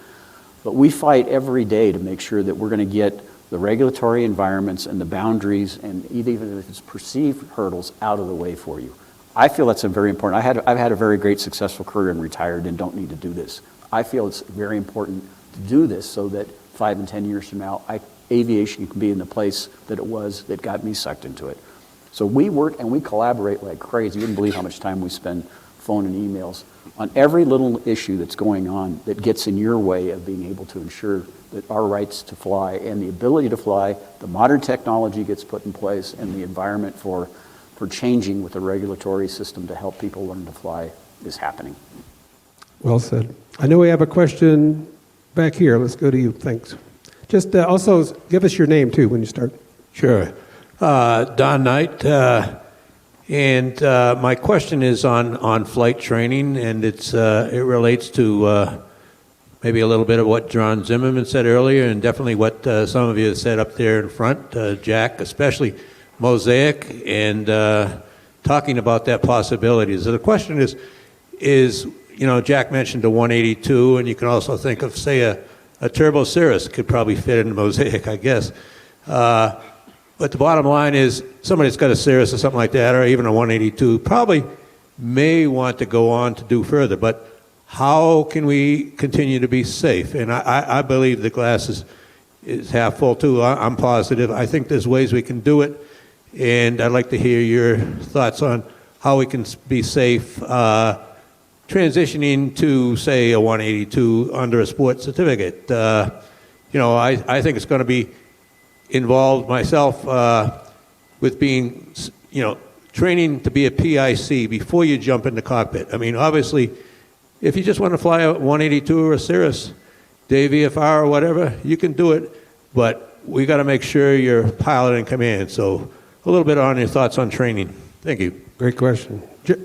But we fight every day to make sure that we're going to get the regulatory environments and the boundaries and even if it's perceived hurdles out of the way for you. I feel that's a very important. I've had a very great successful career and retired and don't need to do this. I feel it's very important to do this so that 5 and 10 years from now, aviation can be in the place that it was that got me sucked into it. So we work and we collaborate like crazy. You wouldn't believe how much time we spend phone and emails on every little issue that's going on that gets in your way of being able to ensure that our rights to fly and the ability to fly, the modern technology gets put in place and the environment for changing with the regulatory system to help people learn to fly is happening. Well said. I know we have a question back here. Let's go to you. Thanks. Just also give us your name, too, when you start. Sure. Don Knight. And my question is on flight training, and it relates to maybe a little bit of what John Zimmerman said earlier, and definitely what some of you have said up there in front, Jack, especially MOSAIC, and talking about that possibility. So the question is, you know, Jack mentioned the 182, and you can also think of, say, a Turbo Cirrus could probably fit in MOSAIC, I guess. But the bottom line is, somebody that's got a Cirrus or something like that, or even a 182, probably may want to go on to do further. But how can we continue to be safe? And I believe the glass is half full, too. I'm positive. I think there's ways we can do it. And I'd like to hear your thoughts on how we can be safe transitioning to, say, a 182 under a sports certificate. You know, I think it's going to be involved myself with being, you know, training to be a PIC before you jump in the cockpit. I mean, obviously, if you just want to fly a 182 or a Cirrus, Day VFR or whatever, you can do it, but we got to make sure you're pilot in command. So a little bit on your thoughts on training. Thank you. Great question. Jack,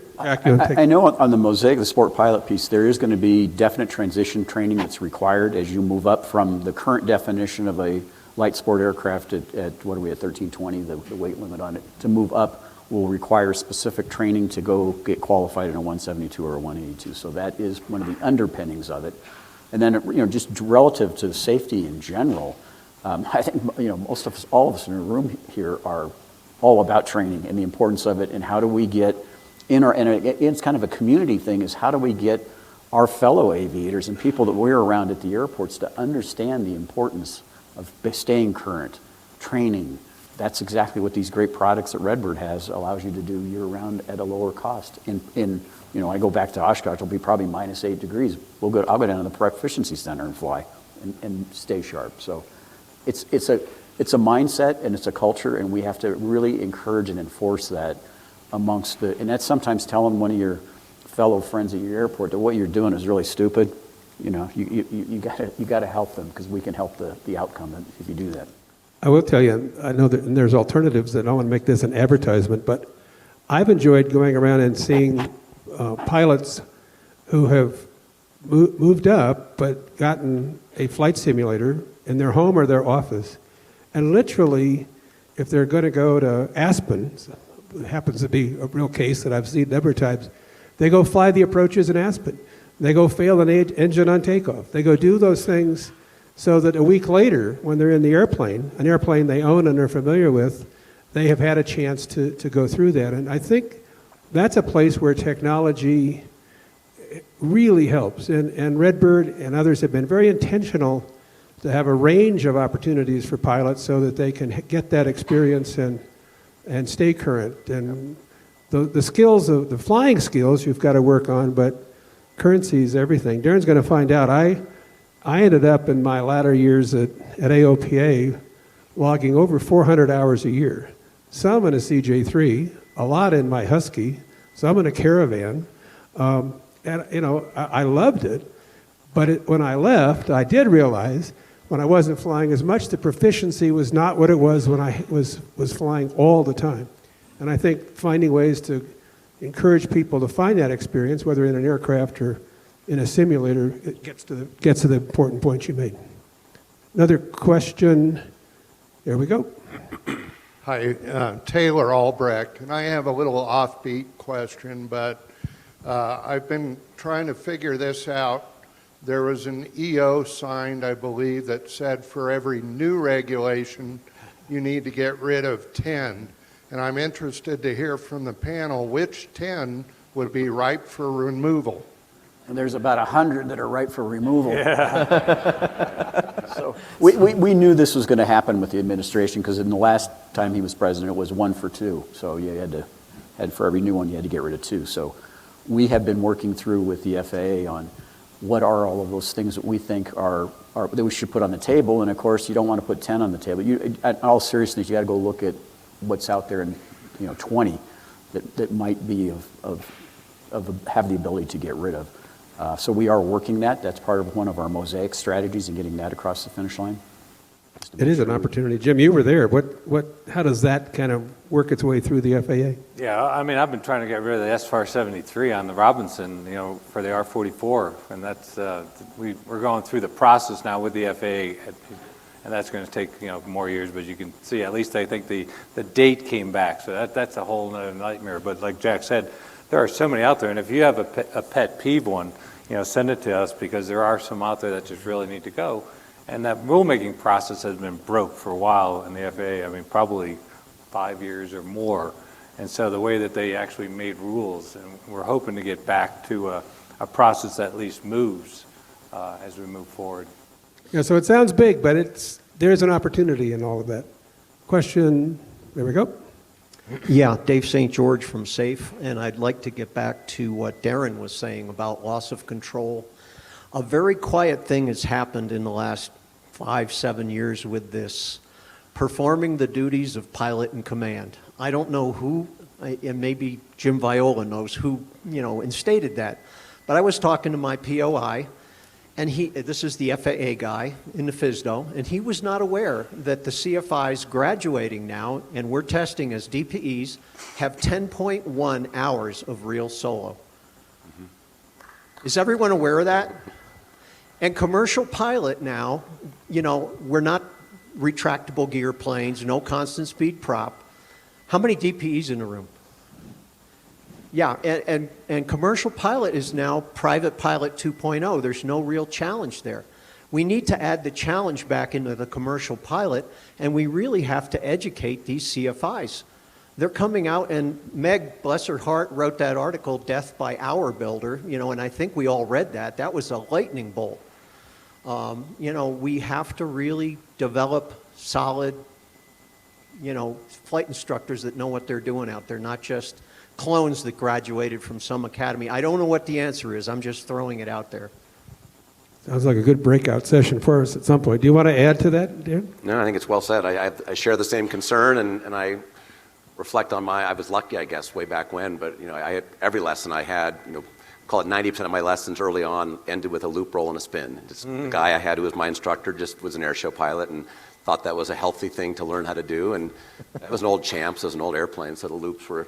you want to take I know on the MOSAIC, the sport pilot piece, there is going to be definite transition training that's required as you move up from the current definition of a light sport aircraft at what are we at, 1320, the weight limit on it. To move up will require specific training to go get qualified in a 172 or a 182. So that is one of the underpinnings of it. And then, you know, just relative to safety in general, I think, you know, most of us, all of us in the room here are all about training and the importance of it and how do we get in our, and it's kind of a community thing, is how do we get our fellow aviators and people that we're around at the airports to understand the importance of staying current, training. That's exactly what these great products that Redbird has allows you to do year-round at a lower cost. In you know, I go back to Oshkosh, it'll be probably minus 8 degrees. I'll go down to the Proficiency Center and fly and stay sharp. So it's a mindset and it's a culture, and we have to really encourage and enforce that amongst the, and that's sometimes telling one of your fellow friends at your airport that what you're doing is really stupid. You know, you gotta help them, because we can help the outcome if you do that. I will tell you, I know that there's alternatives, and I don't want to make this an advertisement, but I've enjoyed going around and seeing pilots who have moved up but gotten a flight simulator in their home or their office, and literally, if they're going to go to Aspen, it happens to be a real case that I've seen a number of times, they go fly the approaches in Aspen. They go fail an engine on takeoff. They go do those things so that a week later, when they're in the airplane, an airplane they own and are familiar with, they have had a chance to go through that. And I think that's a place where technology really helps. And Redbird and others have been very intentional to have a range of opportunities for pilots so that they can get that experience and stay current. And the skills, of the flying skills you've got to work on, but currency is everything. Darren's going to find out. I ended up in my latter years at AOPA logging over 400 hours a year. Some in a CJ3, a lot in my Husky, some in a Caravan. And, you know, I loved it. But when I left, I did realize when I wasn't flying as much, the proficiency was not what it was when I was flying all the time. And I think finding ways to encourage people to find that experience, whether in an aircraft or in a simulator, it gets to the important point you made. Another question. There we go. Hi, Taylor Albrecht, and I have a little offbeat question, but I've been trying to figure this out there was an EO signed, I believe, that said for every new regulation, you need to get rid of 10. And I'm interested to hear from the panel which 10 would be ripe for removal. And there's about 100 that are ripe for removal. So we knew this was going to happen with the administration, because in the last time he was president, it was 1 for 2. So you had for every new one, you had to get rid of 2. So we have been working through with the FAA on what are all of those things that we think are that we should put on the table. And of course, you don't want to put 10 on the table. In all seriousness, you got to go look at what's out there in 20 that might be have the ability to get rid of. So we are working that. That's part of one of our MOSAIC strategies and getting that across the finish line. It is an opportunity. Jim, you were there. How does that kind of work its way through the FAA? Yeah, I mean, I've been trying to get rid of the SFAR 73 on the Robinson, for the R-44, and that's we're going through the process now with the FAA, and that's going to take more years. But you can see, at least I think the date came back, so that's a whole other nightmare. But like Jack said, there are so many out there, and if you have a pet peeve one, send it to us, because there are some out there that just really need to go. And that rulemaking process has been broke for a while in the FAA. I mean, probably 5 years or more. And so the way that they actually made rules, and we're hoping to get back to a process that at least moves as we move forward. Yeah, so it sounds big, but there's an opportunity in all of that. Question, there we go. Yeah, Dave St. George from SAFE, and I'd like to get back to what Darren was saying about loss of control. A very quiet thing has happened in the last 5-7 years with this, performing the duties of pilot in command. I don't know who, and maybe Jim Viola knows who, instated that. But I was talking to my POI, and this is the FAA guy in the FSDO, and he was not aware that the CFIs graduating now, and we're testing as DPEs, have 10.1 hours of real solo. Is everyone aware of that? And commercial pilot now, we're not retractable gear planes, no constant speed prop. How many DPEs in the room? Yeah, and commercial pilot is now private pilot 2.0. There's no real challenge there. We need to add the challenge back into the commercial pilot, and we really have to educate these CFIs. They're coming out, and Meg, bless her heart, wrote that article, Death by Hour Builder, and I think we all read that. That was a lightning bolt. We have to really develop solid, flight instructors that know what they're doing out there, not just clones that graduated from some academy. I don't know what the answer is. I'm just throwing it out there. Sounds like a good breakout session for us at some point. Do you want to add to that, Darren? No, I think it's well said. I share the same concern, and I reflect on I was lucky, I guess, way back when, but I had every lesson I had, call it 90% of my lessons early on ended with a loop roll and a spin. The guy I had who was my instructor just was an air show pilot and thought that was a healthy thing to learn how to do. And that was an old Champs, it was an old airplane, so the loops were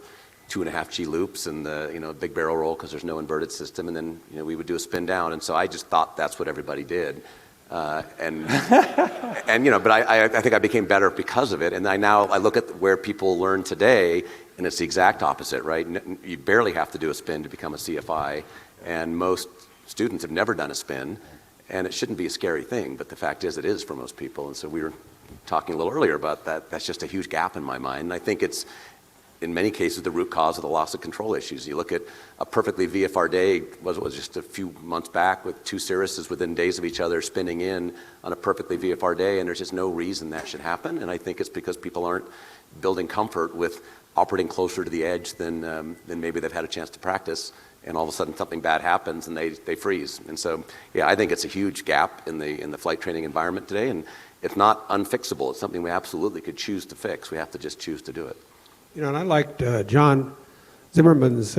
2.5 G loops and the big barrel roll because there's no inverted system, and then we would do a spin down. And so I just thought that's what everybody did. But I think I became better because of it. And I look at where people learn today, and it's the exact opposite, right? You barely have to do a spin to become a CFI, and most students have never done a spin, and it shouldn't be a scary thing, but the fact is it is for most people. And so we were talking a little earlier about that. That's just a huge gap in my mind. And I think it's, in many cases, the root cause of the loss of control issues. You look at a perfectly VFR day, was just a few months back with 2 Cirruses within days of each other spinning in on a perfectly VFR day, and there's just no reason that should happen. And I think it's because people aren't building comfort with operating closer to the edge than maybe they've had a chance to practice, and all of a sudden something bad happens and they freeze. And so, yeah, I think it's a huge gap in the flight training environment today, and it's not unfixable. It's something we absolutely could choose to fix. We have to just choose to do it. And I liked John Zimmerman's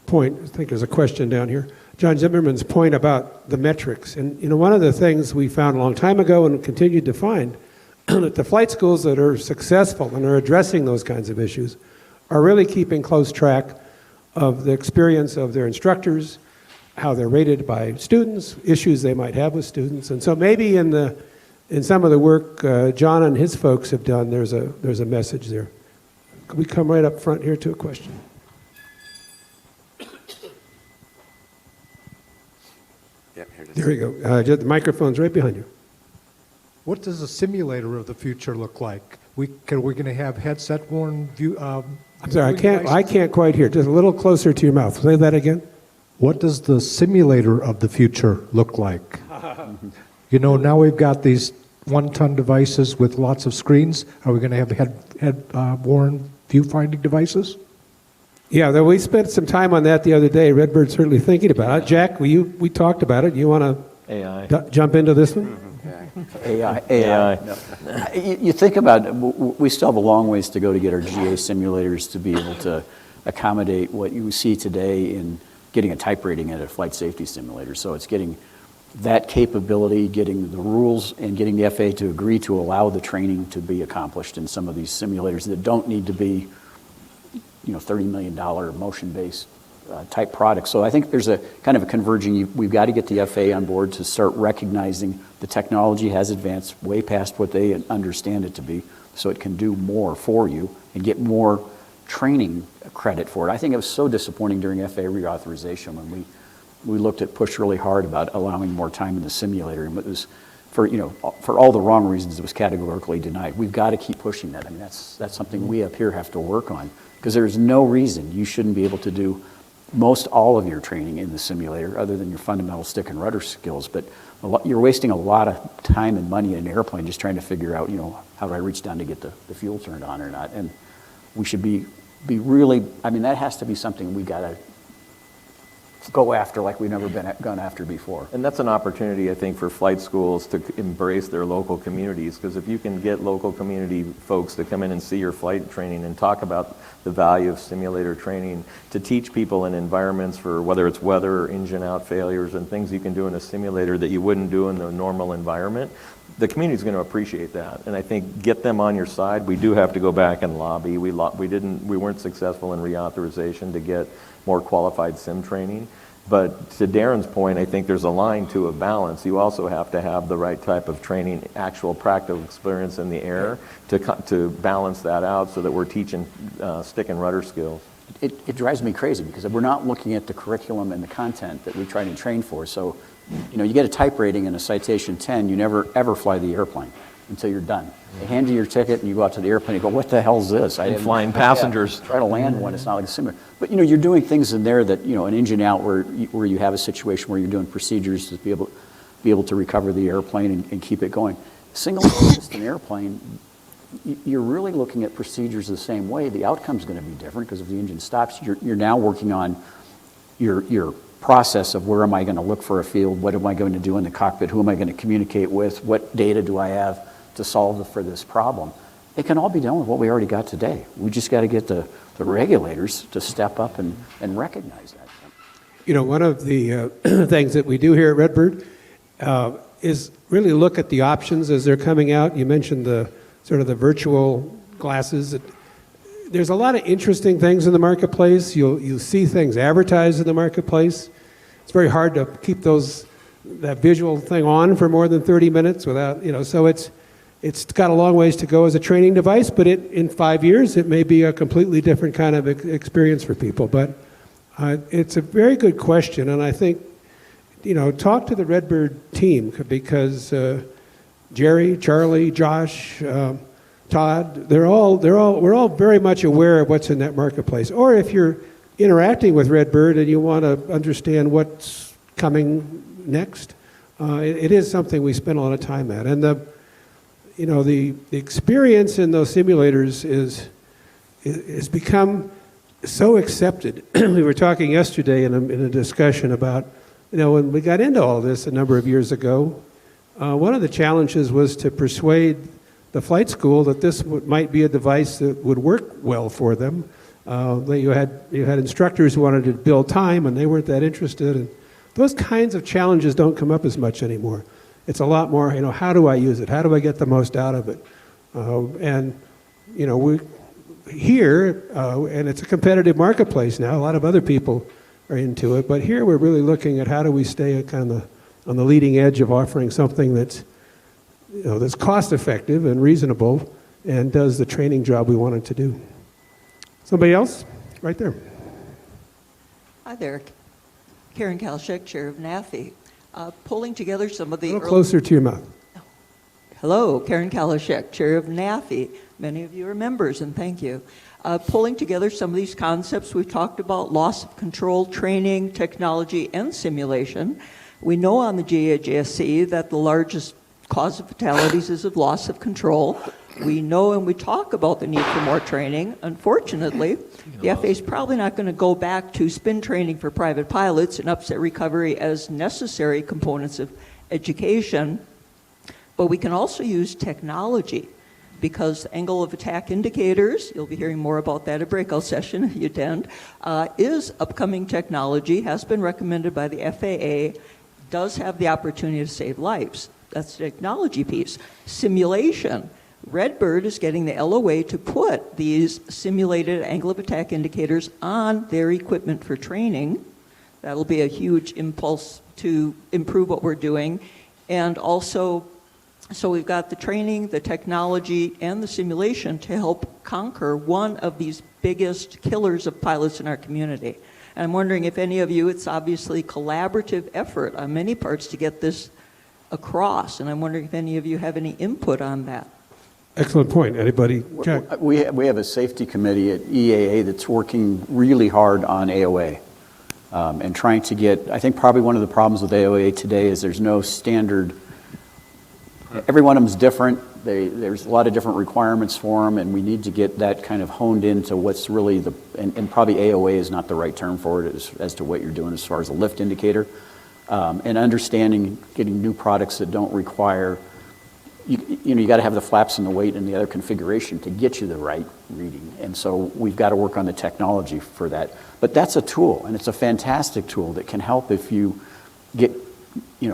point. I think there's a question down here. John Zimmerman's point about the metrics. And, one of the things we found a long time ago and continued to find, that the flight schools that are successful and are addressing those kinds of issues are really keeping close track of the experience of their instructors, how they're rated by students, issues they might have with students. And so maybe in some of the work John and his folks have done, there's a message there. Could we come right up front here to a question? Yeah, here it There we go. The microphone's right behind you. What does a simulator of the future look like? We're going to have headset-worn view. I'm sorry, I devices? can't quite hear. Just a little closer to your mouth. Say that again. What does the simulator of the future look like? You know, now we've got these one-ton devices with lots of screens. Are we going to have head-worn viewfinding devices? Yeah, we spent some time on that the other day. Redbird's certainly thinking about it. Jack, we talked about it. You want AI. to jump into this one? AI. No. You think about it, we still have a long ways to go to get our GA simulators to be able to accommodate what you see today in getting a type rating at a flight safety simulator. So it's getting that capability, getting the rules, and getting the FAA to agree to allow the training to be accomplished in some of these simulators that don't need to be, $30 million motion-based type products. So I think there's a kind of a converging. We've got to get the FAA on board to start recognizing the technology has advanced way past what they understand it to be, so it can do more for you and get more training credit for it. I think it was so disappointing during FAA reauthorization when we looked at push really hard about allowing more time in the simulator, and it was for all the wrong reasons it was categorically denied. We've got to keep pushing that. I mean, that's something we up here have to work on, because there's no reason you shouldn't be able to do most all of your training in the simulator, other than your fundamental stick and rudder skills. But you're wasting a lot of time and money in an airplane just trying to figure out, how do I reach down to get the fuel turned on or not? And we should be really, that has to be something we got to go after like we've never gone after before. And that's an opportunity, I think, for flight schools to embrace their local communities, because if you can get local community folks to come in and see your flight training and talk about the value of simulator training, to teach people in environments for whether it's weather or engine out failures and things you can do in a simulator that you wouldn't do in the normal environment, the community's going to appreciate that. And I think get them on your side. We do have to go back and lobby. We weren't successful in reauthorization to get more qualified sim training. But to Darren's point, I think there's a line to a balance. You also have to have the right type of training, actual practical experience in the air to balance that out so that we're teaching stick and rudder skills. It drives me crazy because we're not looking at the curriculum and the content that we try to train for. So, you get a type rating and a citation 10, you never ever fly the airplane until you're done. They hand you your ticket and you go out to the airplane and go, what the hell's this? And flying passengers. Try to land one, it's not like a simulator. But you're doing things in there that, an engine out where you have a situation where you're doing procedures to be able to recover the airplane and keep it going. Single piston airplane, you're really looking at procedures the same way. The outcome's going to be different because if the engine stops, you're now working on your process of where am I going to look for a field, what am I going to do in the cockpit, who am I going to communicate with, what data do I have to solve for this problem. It can all be done with what we already got today. We just got to get the regulators to step up and recognize that. One of the things that we do here at Redbird is really look at the options as they're coming out. You mentioned the sort of the virtual glasses. There's a lot of interesting things in the marketplace. You'll see things advertised in the marketplace. It's very hard to keep that visual thing on for more than 30 minutes without, so it's got a long ways to go as a training device, but in 5 years, it may be a completely different kind of experience for people. But it's a very good question, and I think, talk to the Redbird team, because Jerry, Charlie, Josh, Todd, we're all very much aware of what's in that marketplace. Or if you're interacting with Redbird and you want to understand what's coming next, it is something we spend a lot of time at. And the experience in those simulators is become so accepted. We were talking yesterday in a discussion about, when we got into all this a number of years ago, one of the challenges was to persuade the flight school that this might be a device that would work well for them. You had instructors who wanted to build time, and they weren't that interested. And those kinds of challenges don't come up as much anymore. It's a lot more, how do I use it? How do I get the most out of it? We here, and it's a competitive marketplace now. A lot of other people are into it, but here we're really looking at how do we stay kind of on the leading edge of offering something that's that's cost effective and reasonable and does the training job we want it to do. Somebody else? Right there. Hi there. Karen Kalshek, chair of NAFI. Pulling together some of the A little closer to your mouth. Hello, Karen Kalashek, Chair of NAFI. Many of you are members, and thank you. Pulling together some of these concepts we've talked about, loss of control, training, technology, and simulation. We know on the GAJSC that the largest cause of fatalities is of loss of control. We know and we talk about the need for more training. Unfortunately, the FAA is probably not going to go back to spin training for private pilots and upset recovery as necessary components of education. But we can also use technology, because angle of attack indicators, you'll be hearing more about that at breakout session if you attend, is upcoming technology, has been recommended by the FAA, does have the opportunity to save lives. That's the technology piece. Simulation. Redbird is getting the LOA to put these simulated angle of attack indicators on their equipment for training. That'll be a huge impulse to improve what we're doing. And also, so we've got the training, the technology, and the simulation to help conquer one of these biggest killers of pilots in our community. And I'm wondering if any of you, it's obviously collaborative effort on many parts to get this across, and I'm wondering if any of you have any input on that. Excellent point. Anybody? Jack? We have a safety committee at EAA that's working really hard on AOA and trying to get, I think probably one of the problems with AOA today is there's no standard. Every one of them is different. There's a lot of different requirements for them, and we need to get that kind of honed into what's really the, and probably AOA is not the right term for it as to what you're doing as far as a lift indicator. And understanding, getting new products that don't require, you got to have the flaps and the weight and the other configuration to get you the right reading. And so we've got to work on the technology for that. But that's a tool, and it's a fantastic tool that can help if you get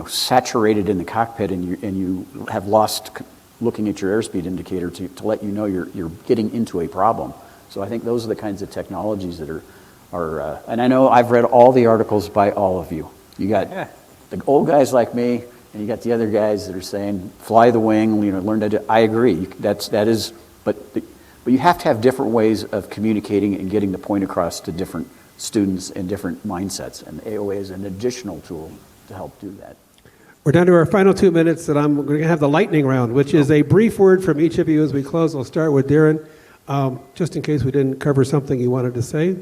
saturated in the cockpit and you have lost looking at your airspeed indicator to let you know you're getting into a problem. So I think those are the kinds of technologies that are and I know I've read all the articles by all of you. You got the old guys like me, and you got the other guys that are saying fly the wing, learn to do. I agree. That is, but you have to have different ways of communicating and getting the point across to different students and different mindsets. And AOA is an additional tool to help do that. We're down to our final 2 minutes, and I'm going to have the lightning round, which is a brief word from each of you as we close. I'll start with Darren, just in case we didn't cover something you wanted to say.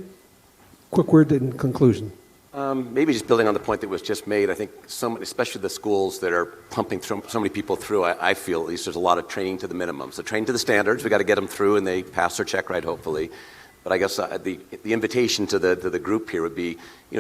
Quick word in conclusion. Maybe just building on the point that was just made, I think especially the schools that are pumping so many people through, I feel at least there's a lot of training to the minimum. So train to the standards, we got to get them through and they pass their check right, hopefully. But I guess the invitation to the group here would be,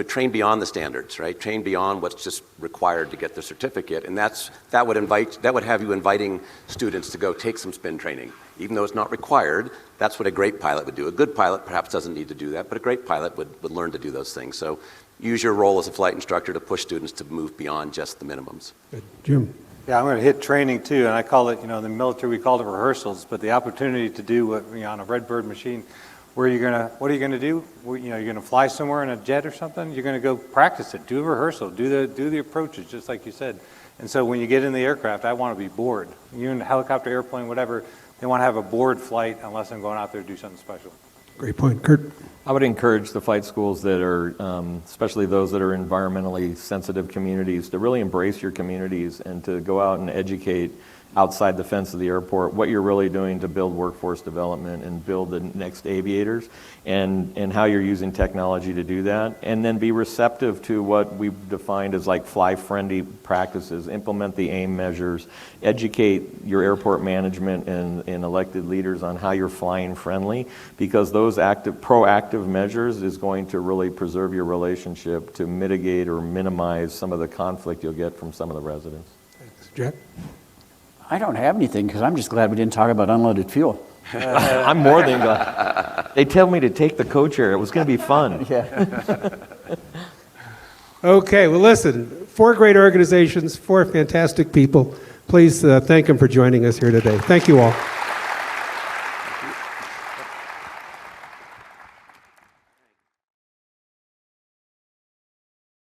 train beyond the standards, right? Train beyond what's just required to get the certificate, and that would have you inviting students to go take some spin training, even though it's not required. That's what a great pilot would do. A good pilot perhaps doesn't need to do that, but a great pilot would learn to do those things. So use your role as a flight instructor to push students to move beyond just the minimums. Good. Jim. Yeah, I'm going to hit training too, and I call it, in the military we call it rehearsals, but the opportunity to do what on a Redbird machine. What are you going to do? You're going to fly somewhere in a jet or something? You're going to go practice it, do a rehearsal, do the approaches, just like you said. And so when you get in the aircraft, I want to be bored. You're in a helicopter, airplane, whatever, they want to have a bored flight unless I'm going out there to do something special. Great point. Curt? I would encourage the flight schools that are, especially those that are environmentally sensitive communities, to really embrace your communities and to go out and educate outside the fence of the airport what you're really doing to build workforce development and build the next aviators, and how you're using technology to do that, and then be receptive to what we've defined as like fly-friendly practices, implement the AIM measures, educate your airport management and elected leaders on how you're flying friendly, because those proactive measures is going to really preserve your relationship to mitigate or minimize some of the conflict you'll get from some of the residents. Thanks. Jack? I don't have anything because I'm just glad we didn't talk about unleaded fuel. I'm more than glad. They tell me to take the co-chair. It was going to be fun. Yeah. Okay, well, listen, 4 great organizations, 4 fantastic people. Please thank them for joining us here today. Thank you all.